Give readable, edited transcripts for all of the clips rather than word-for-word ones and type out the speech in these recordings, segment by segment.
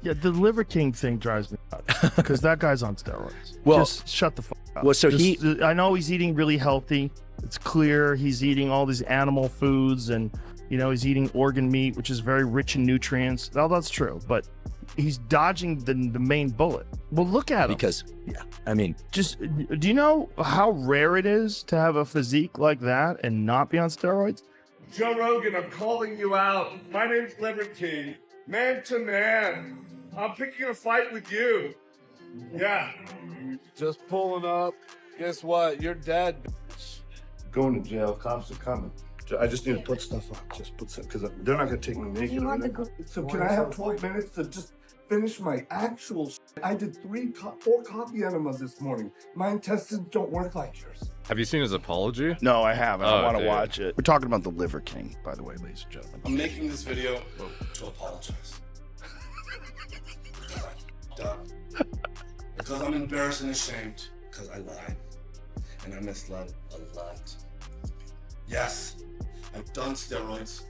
Yeah, the Liver King thing drives me nuts because that guy's on steroids. Well, just shut the fuck up. Well, so I know he's eating really healthy. It's clear he's eating all these animal foods, and he's eating organ meat, which is very rich in nutrients. Well, that's true, but he's dodging the main bullet. Well, look at him. Because, yeah, I mean, just do you know how rare it is to have a physique like that and not be on steroids? Joe Rogan, I'm calling you out. My name's Liver King. Man to man. I'm picking a fight with you. Yeah. Just pulling up. Guess what? You're dead, bitch. Going to jail. Cops are coming. I just need to put stuff up. Just put some, because they're not going to take me naked. So can I have 12 minutes to just finish my actual shit? I did 4 coffee enemas this morning. My intestines don't work like yours. Have you seen his apology? No, I haven't. I want to dude. watch it. We're talking about the Liver King, by the way, ladies and gentlemen. I'm making this video to apologize. Because I'm embarrassed and ashamed. Because I lied. And I misled a lot. Yes, I've done steroids.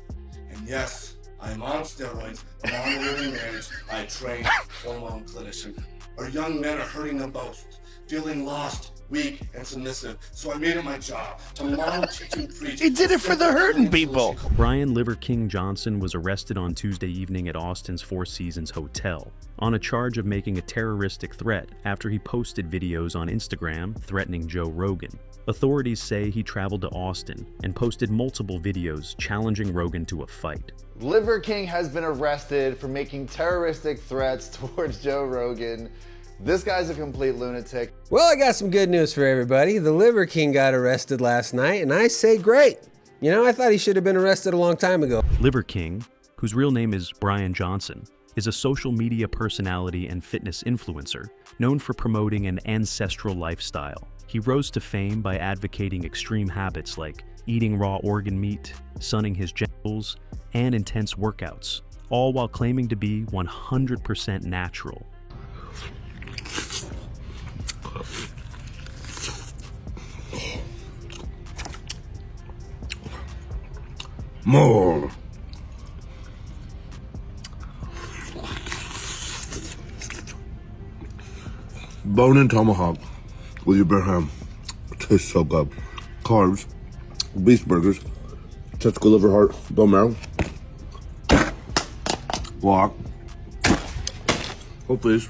And yes, I'm on steroids. I'm on a living range. I train hormone clinician. Our young men are hurting them both, feeling lost, weak, and submissive. So I made it my job to model, teach, and preach. He did it for the hurting people. Brian Liver King Johnson was arrested on Tuesday evening at Austin's Four Seasons Hotel on a charge of making a terroristic threat after he posted videos on Instagram threatening Joe Rogan. Authorities say he traveled to Austin and posted multiple videos challenging Rogan to a fight. Liver King has been arrested for making terroristic threats towards Joe Rogan. This guy's a complete lunatic. Well, I got some good news for everybody. The Liver King got arrested last night, and I say great. I thought he should have been arrested a long time ago. Liver King, whose real name is Brian Johnson, is a social media personality and fitness influencer known for promoting an ancestral lifestyle. He rose to fame by advocating extreme habits like eating raw organ meat, sunning his genitals, and intense workouts, all while claiming to be 100% natural. More. Bone and tomahawk with your bare ham. It tastes so good. Carbs, beef burgers, testicle liver heart, bone marrow, guac. Oh please.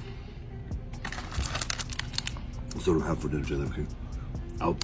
That's what I have for dinner today. Out.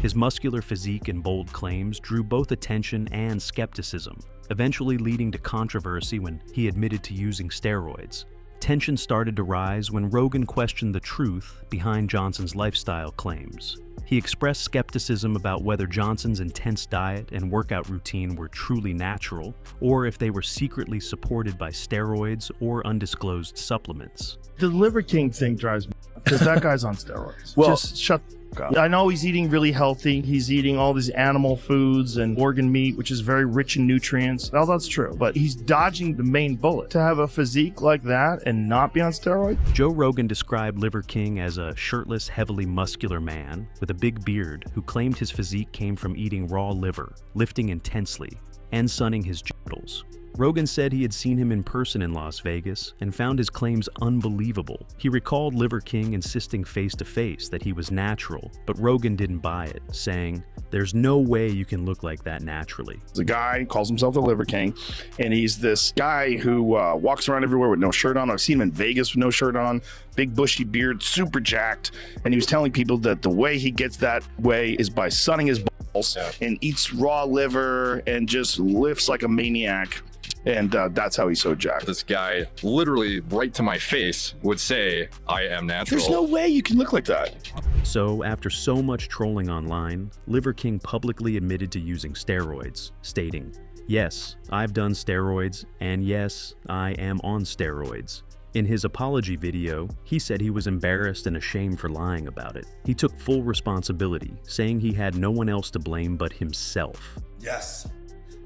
His muscular physique and bold claims drew both attention and skepticism, eventually leading to controversy when he admitted to using steroids. Tension started to rise when Rogan questioned the truth behind Johnson's lifestyle claims. He expressed skepticism about whether Johnson's intense diet and workout routine were truly natural, or if they were secretly supported by steroids or undisclosed supplements. The Liver King thing drives me nuts because that guy's on steroids. Well, just shut the fuck up. I know he's eating really healthy. He's eating all these animal foods and organ meat, which is very rich in nutrients. Well, that's true, but he's dodging the main bullet. To have a physique like that and not be on steroids? Joe Rogan described Liver King as a shirtless, heavily muscular man with a big beard who claimed his physique came from eating raw liver, lifting intensely, and sunning his genitals. Rogan said he had seen him in person in Las Vegas and found his claims unbelievable. He recalled Liver King insisting face-to-face that he was natural, but Rogan didn't buy it, saying, "There's no way you can look like that naturally." The guy calls himself the Liver King, and he's this guy who walks around everywhere with no shirt on. I've seen him in Vegas with no shirt on, big bushy beard, super jacked, and he was telling people that the way he gets that way is by sunning his balls and eats raw liver and just lifts like a maniac. And that's how he's so jacked. This guy, literally right to my face, would say, "I am natural." There's no way you can look like that. So, after so much trolling online, Liver King publicly admitted to using steroids, stating, "Yes, I've done steroids, and yes, I am on steroids." In his apology video, he said he was embarrassed and ashamed for lying about it. He took full responsibility, saying he had no one else to blame but himself. Yes,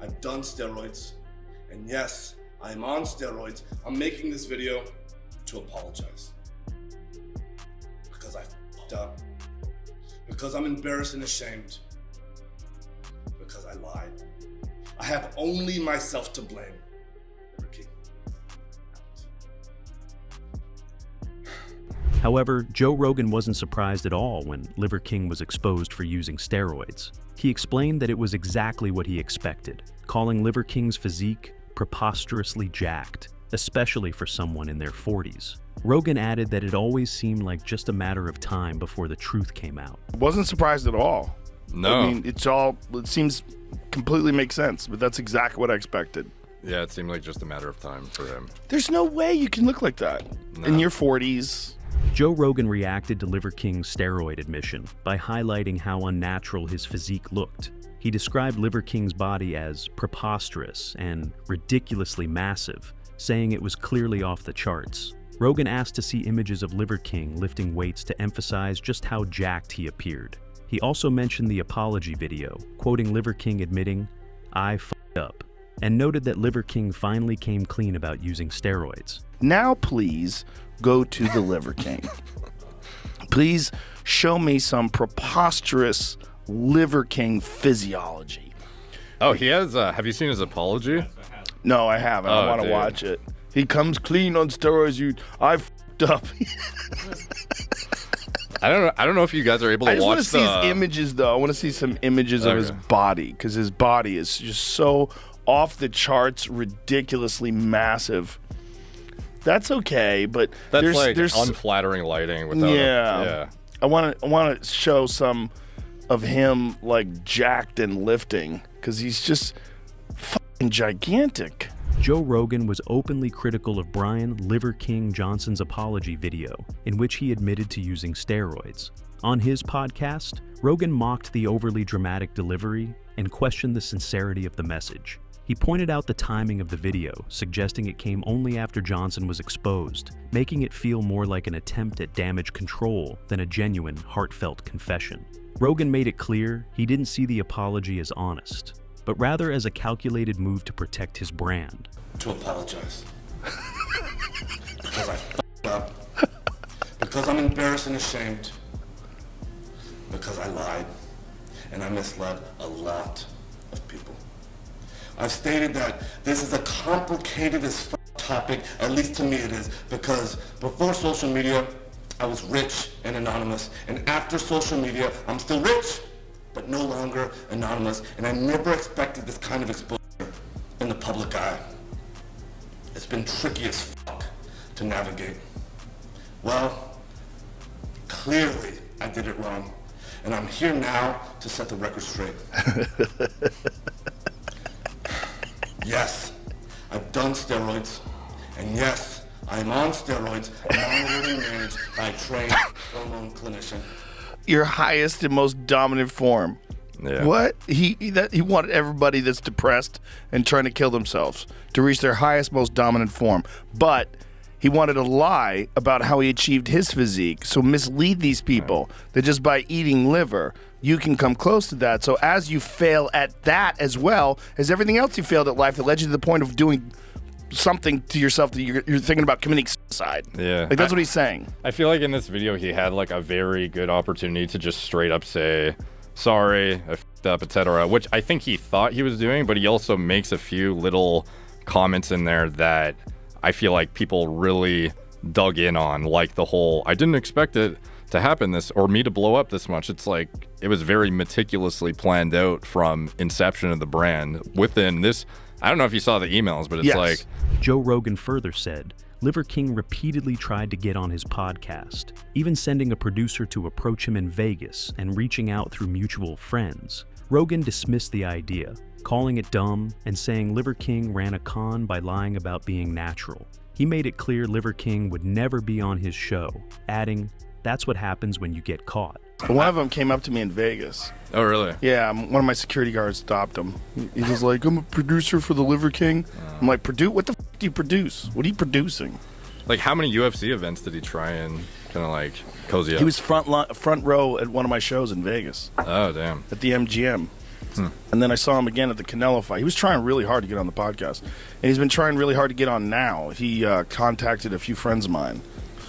I've done steroids. And yes, I'm on steroids. I'm making this video to apologize. Because I fucked up. Because I'm embarrassed and ashamed. Because I lied. I have only myself to blame. Liver King. However, Joe Rogan wasn't surprised at all when Liver King was exposed for using steroids. He explained that it was exactly what he expected, calling Liver King's physique preposterously jacked, especially for someone in their 40s. Rogan added that it always seemed like just a matter of time before the truth came out. Wasn't surprised at all. No. I mean, it seems completely makes sense, but that's exactly what I expected. Yeah, it seemed like just a matter of time for him. There's no way you can look like that in your 40s. Joe Rogan reacted to Liver King's steroid admission by highlighting how unnatural his physique looked. He described Liver King's body as preposterous and ridiculously massive, saying it was clearly off the charts. Rogan asked to see images of Liver King lifting weights to emphasize just how jacked he appeared. He also mentioned the apology video, quoting Liver King admitting, "I f***ed up," and noted that Liver King finally came clean about using steroids. Now, please go to the Liver King. Please show me some preposterous Liver King physiology. Oh, he has. Have you seen his apology? No, I haven't. I Oh, want to dude. watch it. He comes clean on steroids. I f***ed up. I don't know if you guys are able to I just watch want to see his images, though. I want to see some images of his Okay. body, because his body is just so off the charts, ridiculously massive. That's okay, but That's there's unflattering lighting. Without yeah. I want to show some of him like jacked and lifting, because he's just fucking gigantic. Joe Rogan was openly critical of Brian Liver King Johnson's apology video, in which he admitted to using steroids. On his podcast, Rogan mocked the overly dramatic delivery and questioned the sincerity of the message. He pointed out the timing of the video, suggesting it came only after Johnson was exposed, making it feel more like an attempt at damage control than a genuine, heartfelt confession. Rogan made it clear he didn't see the apology as honest, but rather as a calculated move to protect his brand. To apologize. Because I f***ed up. Because I'm embarrassed and ashamed. Because I lied. And I misled a lot of people. I've stated that this is a complicated as f*** topic, at least to me it is, because before social media, I was rich and anonymous. And after social media, I'm still rich, but no longer anonymous. And I never expected this kind of exposure in the public eye. It's been tricky as fuck to navigate. Well, clearly I did it wrong. And I'm here now to set the record straight. Yes, I've done steroids. And yes, I'm on steroids, monitored and managed by a trained hormone clinician. Your highest and most dominant form. Yeah. What? He wanted everybody that's depressed and trying to kill themselves to reach their highest, most dominant form. But he wanted to lie about how he achieved his physique, so mislead these people that just by eating liver, you can come close to that. So as you fail at that as well as everything else you failed at life that led you to the point of doing something to yourself that you're thinking about committing suicide. Yeah. Like, that's what he's saying. I feel like in this video he had like a very good opportunity to just straight up say, sorry, I f***ed up, etc., which I think he thought he was doing, but he also makes a few little comments in there that I feel like people really dug in on, like the whole, I didn't expect it to happen this, or me to blow up this much. It's like, it was very meticulously planned out from inception of the brand within this. I don't know if you saw the emails, but it's Yes. like, Joe Rogan further said, Liver King repeatedly tried to get on his podcast, even sending a producer to approach him in Vegas and reaching out through mutual friends. Rogan dismissed the idea, calling it dumb and saying Liver King ran a con by lying about being natural. He made it clear Liver King would never be on his show, adding, "That's what happens when you get caught." One of them came up to me in Vegas. oh really? Yeah, one of my security guards stopped him. He's just like, I'm a producer for the Liver King. I'm like, what the f*** do you produce? What are you producing? Like, how many UFC events did he try and kind of like cozy up? He was front row at one of my shows in Vegas Oh damn. at the MGM. And then I saw him again at the Canelo fight. He was trying really hard to get on the podcast. And he's been trying really hard to get on now. He contacted a few friends of mine.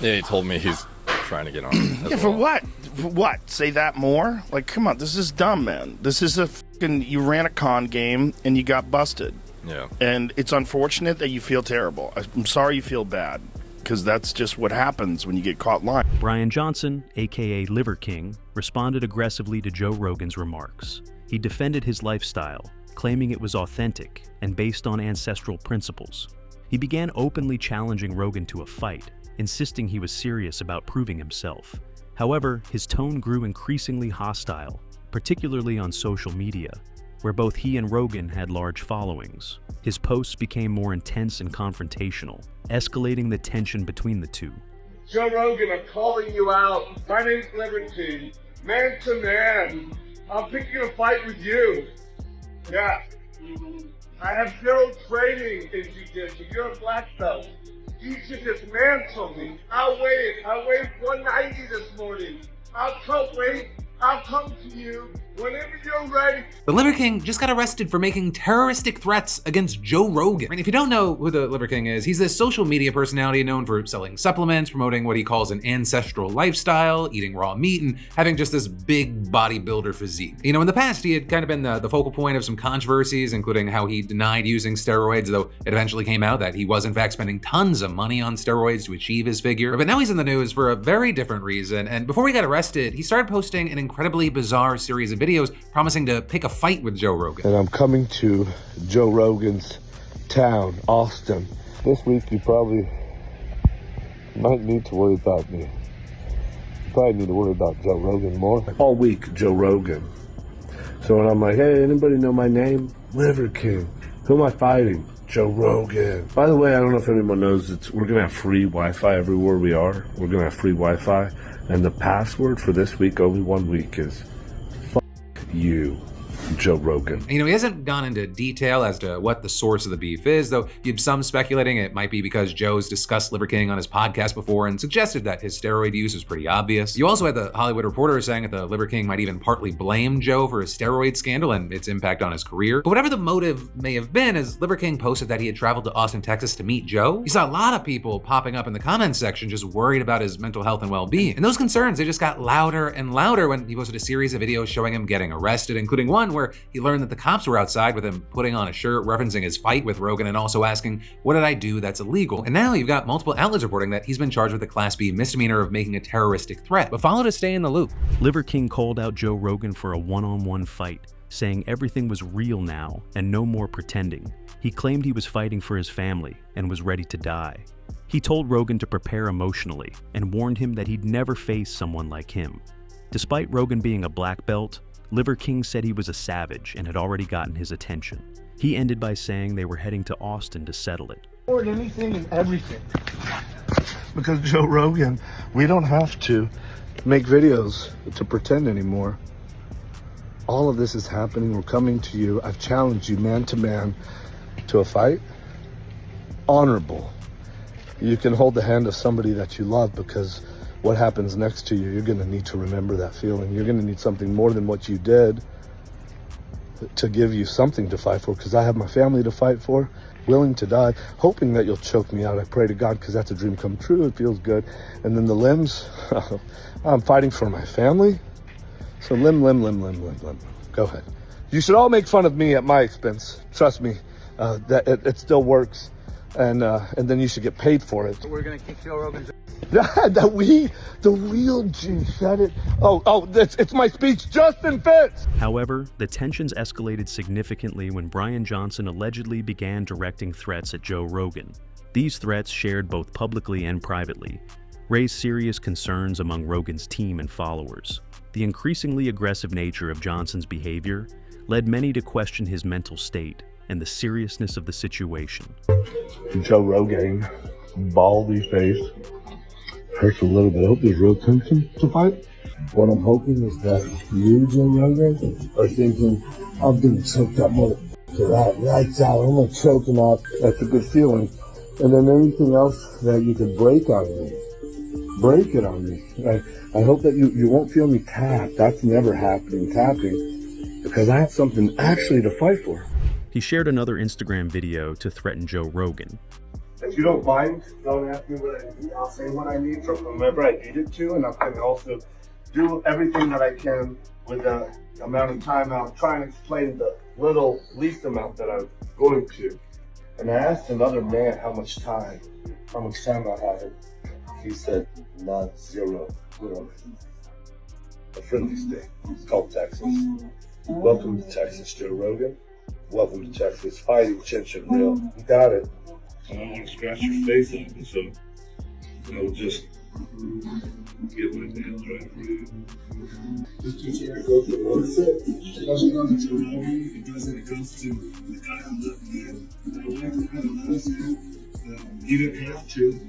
Yeah, he told me he's trying to get on. as Yeah, for well. what? For what? Say that more? Like, come on, this is dumb, man. This is a fucking, you ran a con game and you got busted. Yeah. And it's unfortunate that you feel terrible. I'm sorry you feel bad. because that's just what happens when you get caught lying. Brian Johnson, aka Liver King, responded aggressively to Joe Rogan's remarks. He defended his lifestyle, claiming it was authentic and based on ancestral principles. He began openly challenging Rogan to a fight, insisting he was serious about proving himself. However, his tone grew increasingly hostile, particularly on social media, where both he and Rogan had large followings. His posts became more intense and confrontational, escalating the tension between the two. Joe Rogan, I'm calling you out. My name's Liberty. Man to man. I'm picking a fight with you. Yeah. I have zero training in jiu-jitsu. You're a black belt. You should dismantle me. I'll weigh 190 this morning. I'll come to you whenever you're ready. The Liver King just got arrested for making terroristic threats against Joe Rogan. And if you don't know who the Liver King is, he's this social media personality known for selling supplements, promoting what he calls an ancestral lifestyle, eating raw meat, and having just this big bodybuilder physique. You know, in the past, he had kind of been the focal point of some controversies, including how he denied using steroids, though it eventually came out that he was in fact spending tons of money on steroids to achieve his figure. But now he's in the news for a very different reason, and before he got arrested, he started posting an incredibly bizarre series of videos promising to pick a fight with Joe Rogan. And I'm coming to Joe Rogan's town, Austin. This week you probably might need to worry about me. You probably need to worry about Joe Rogan more. All week, Joe Rogan. So when I'm like, hey, anybody know my name? Liver King. Who am I fighting? Joe Rogan. By the way, I don't know if anyone knows, we're gonna have free Wi-Fi everywhere we are. We're gonna have free Wi-Fi. And the password for this week, only 1 week, is you, Joe Rogan. You know, he hasn't gone into detail as to what the source of the beef is, though you've some speculating it might be because Joe's discussed Liver King on his podcast before and suggested that his steroid use is pretty obvious. You also had the Hollywood Reporter saying that the Liver King might even partly blame Joe for his steroid scandal and its impact on his career. But whatever the motive may have been, as Liver King posted that he had traveled to Austin, Texas to meet Joe, you saw a lot of people popping up in the comments section just worried about his mental health and well-being. And those concerns, they just got louder and louder when he posted a series of videos showing him getting arrested, including one where he learned that the cops were outside with him putting on a shirt referencing his fight with Rogan and also asking, what did I do that's illegal? And now you've got multiple outlets reporting that he's been charged with a Class B misdemeanor of making a terroristic threat. But follow to stay in the loop. Liver King called out Joe Rogan for a one-on-one fight, saying everything was real now and no more pretending. He claimed he was fighting for his family and was ready to die. He told Rogan to prepare emotionally and warned him that he'd never face someone like him. Despite Rogan being a black belt, Liver King said he was a savage and had already gotten his attention. He ended by saying they were heading to Austin to settle it. Afford anything and everything. Because Joe Rogan, we don't have to make videos to pretend anymore. All of this is happening. We're coming to you. I've challenged you man to man to a fight. Honorable. You can hold the hand of somebody that you love, because what happens next to you, you're going to need to remember that feeling. You're going to need something more than what you did to give you something to fight for, because I have my family to fight for, willing to die, hoping that you'll choke me out. I pray to God, because that's a dream come true. It feels good. And then the limbs, I'm fighting for my family. So limb. Go ahead. You should all make fun of me at my expense. Trust me, that it still works. And then you should get paid for it. We're going to kick Joe Rogan's the real G said it. It's my speech, Justin Fitz. However, the tensions escalated significantly when Brian Johnson allegedly began directing threats at Joe Rogan. These threats, shared both publicly and privately, raised serious concerns among Rogan's team and followers. The increasingly aggressive nature of Johnson's behavior led many to question his mental state and the seriousness of the situation. Joe Rogan, baldy face, hurts a little bit. I hope there's real tension to fight. What I'm hoping is that you, Joe Rogan, are thinking, I'm gonna choke that motherfucker out, lights out, I'm gonna choke him out. That's a good feeling. And then anything else that you could break on me, break it on me. I hope that you won't feel me tap. That's never happening, tapping, because I have something actually to fight for. He shared another Instagram video to threaten Joe Rogan. If you don't mind, don't ask me what I need. I'll say what I need from whomever I need it to, and I can also do everything that I can with the amount of time I'll try and explain the least amount that I'm going to. And I asked another man how much time how much time I had. He said, not zero. We're on a friendly state. It's called Texas. Welcome to Texas, Joe Rogan. Welcome to Texas. Fighting Chin Real. You got it. I don't want to scratch your face open, so just get my nails right for you. Just continue to go through the road set. It doesn't go to Joe Rogan. It goes to the guy on the I like the guy on the he didn't have to.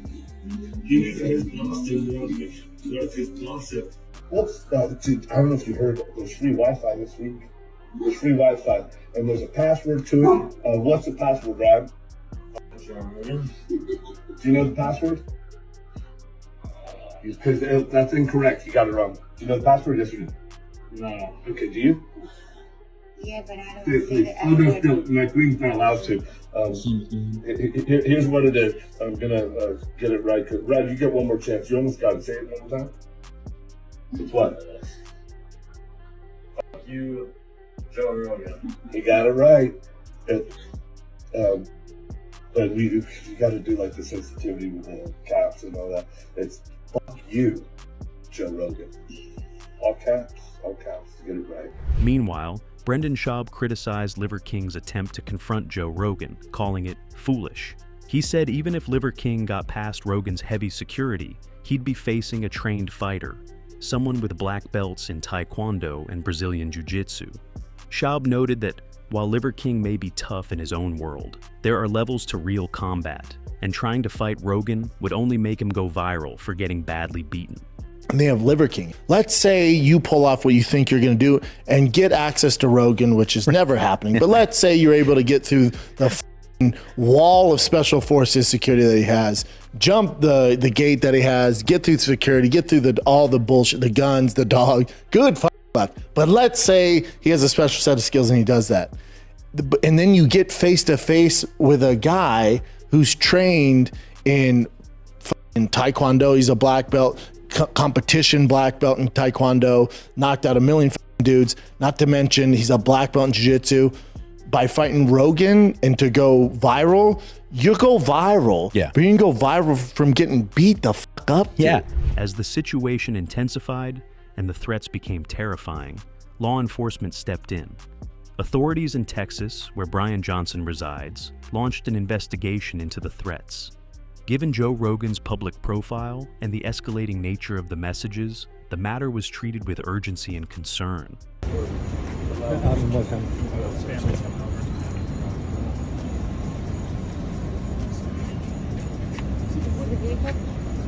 He never his boss didn't want to start his gossip. Dude, I don't know if you heard, there's free Wi-Fi this week. There's free Wi-Fi, and there's a password to it. What's the password, Brad? Do you know the password? Because that's incorrect. You got it wrong. Do you know the password? Yes or no? No. Okay, do you? Yeah, but I don't say that. No, my queen's not allowed to. Here's what it is. I'm gonna get it right. Brad, you get one more chance. You almost got it. Say it one more time. It's what? Fuck you, Joe Rogan. You got it right. But you got to do like the sensitivity with the caps and all that. It's fuck you, Joe Rogan. All caps to get it right. Meanwhile, Brendan Schaub criticized Liver King's attempt to confront Joe Rogan, calling it foolish. He said even if Liver King got past Rogan's heavy security, he'd be facing a trained fighter, someone with black belts in Taekwondo and Brazilian Jiu-Jitsu. Schaub noted that while Liver King may be tough in his own world, there are levels to real combat, and trying to fight Rogan would only make him go viral for getting badly beaten. And they have Liver King. Let's say you pull off what you think you're going to do and get access to Rogan, which is never happening. But let's say you're able to get through the wall of special forces security that he has, jump the gate that he has, get through security, get through all the bullshit, the guns, the dog. Good luck. But let's say he has a special set of skills and he does that. And then you get face to face with a guy who's trained in Taekwondo. He's a black belt, competition black belt in Taekwondo, knocked out a million dudes, not to mention he's a black belt in Jiu-Jitsu. By fighting Rogan and to go viral, you go viral. Yeah. But you can go viral from getting beat the fuck up. Yeah. As the situation intensified and the threats became terrifying, law enforcement stepped in. Authorities in Texas, where Brian Johnson resides, launched an investigation into the threats. Given Joe Rogan's public profile and the escalating nature of the messages, the matter was treated with urgency and concern.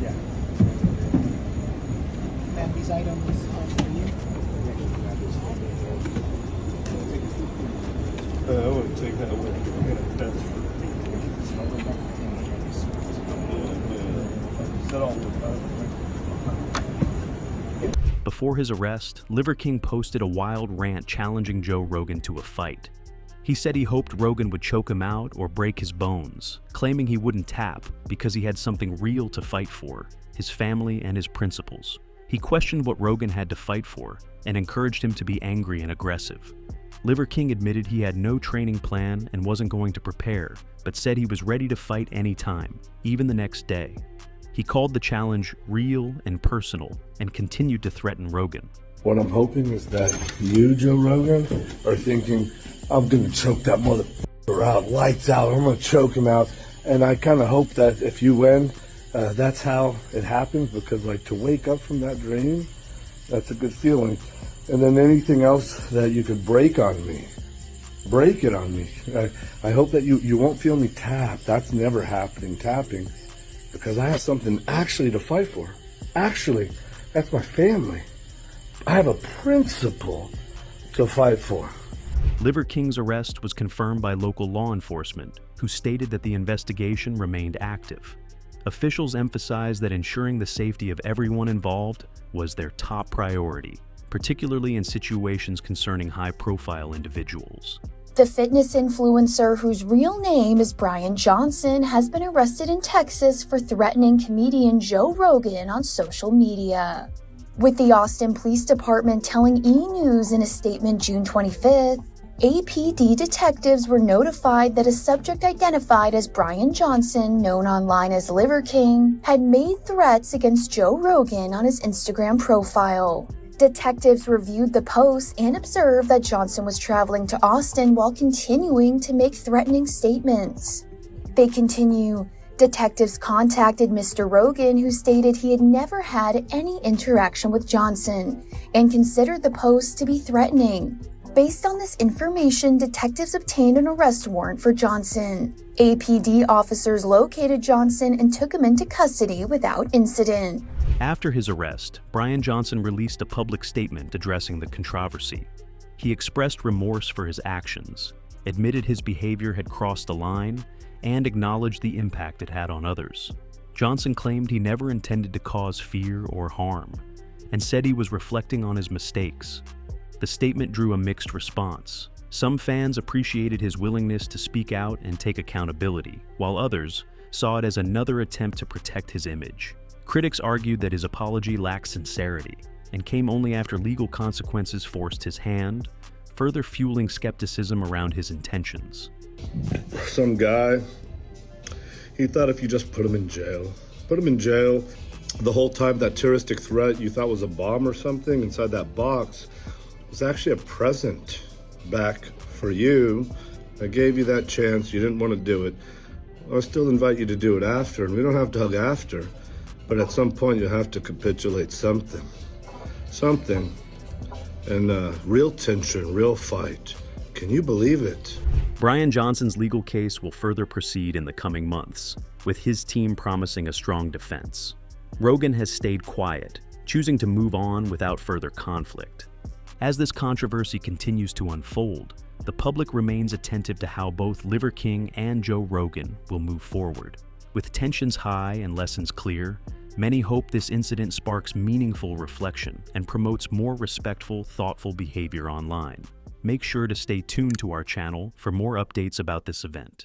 Yeah. And these items are for you. I would take that with that's Before his arrest, Liver King posted a wild rant challenging Joe Rogan to a fight. He said he hoped Rogan would choke him out or break his bones, claiming he wouldn't tap because he had something real to fight for, his family and his principles. He questioned what Rogan had to fight for and encouraged him to be angry and aggressive. Liver King admitted he had no training plan and wasn't going to prepare, but said he was ready to fight anytime, even the next day. He called the challenge real and personal and continued to threaten Rogan. What I'm hoping is that you, Joe Rogan, are thinking, I'm going to choke that motherfucker out, lights out, I'm going to choke him out. And I kind of hope that if you win, that's how it happens, because like to wake up from that dream, that's a good feeling. And then anything else that you could break on me, break it on me. I hope that you won't feel me tap. That's never happening, tapping, because I have something actually to fight for. Actually, that's my family. I have a principle to fight for. Liver King's arrest was confirmed by local law enforcement, who stated that the investigation remained active. Officials emphasized that ensuring the safety of everyone involved was their top priority, particularly in situations concerning high-profile individuals. The fitness influencer, whose real name is Brian Johnson, has been arrested in Texas for threatening comedian Joe Rogan on social media. With the Austin Police Department telling E! News in a statement June 25th, APD detectives were notified that a subject identified as Brian Johnson, known online as Liver King, had made threats against Joe Rogan on his Instagram profile. Detectives reviewed the posts and observed that Johnson was traveling to Austin while continuing to make threatening statements. They continue. Detectives contacted Mr. Rogan, who stated he had never had any interaction with Johnson and considered the posts to be threatening. Based on this information, detectives obtained an arrest warrant for Johnson. APD officers located Johnson and took him into custody without incident. After his arrest, Brian Johnson released a public statement addressing the controversy. He expressed remorse for his actions, admitted his behavior had crossed the line, and acknowledged the impact it had on others. Johnson claimed he never intended to cause fear or harm, and said he was reflecting on his mistakes. The statement drew a mixed response. Some fans appreciated his willingness to speak out and take accountability, while others saw it as another attempt to protect his image. Critics argued that his apology lacked sincerity and came only after legal consequences forced his hand, further fueling skepticism around his intentions. Some guy, he thought if you just put him in jail, the whole time that terroristic threat you thought was a bomb or something inside that box was actually a present back for you. I gave you that chance, you didn't want to do it. I'll still invite you to do it after, and we don't have to hug after, but at some point you have to capitulate something. And real tension, real fight. Can you believe it? Brian Johnson's legal case will further proceed in the coming months, with his team promising a strong defense. Rogan has stayed quiet, choosing to move on without further conflict. As this controversy continues to unfold, the public remains attentive to how both Liver King and Joe Rogan will move forward. With tensions high and lessons clear, many hope this incident sparks meaningful reflection and promotes more respectful, thoughtful behavior online. Make sure to stay tuned to our channel for more updates about this event.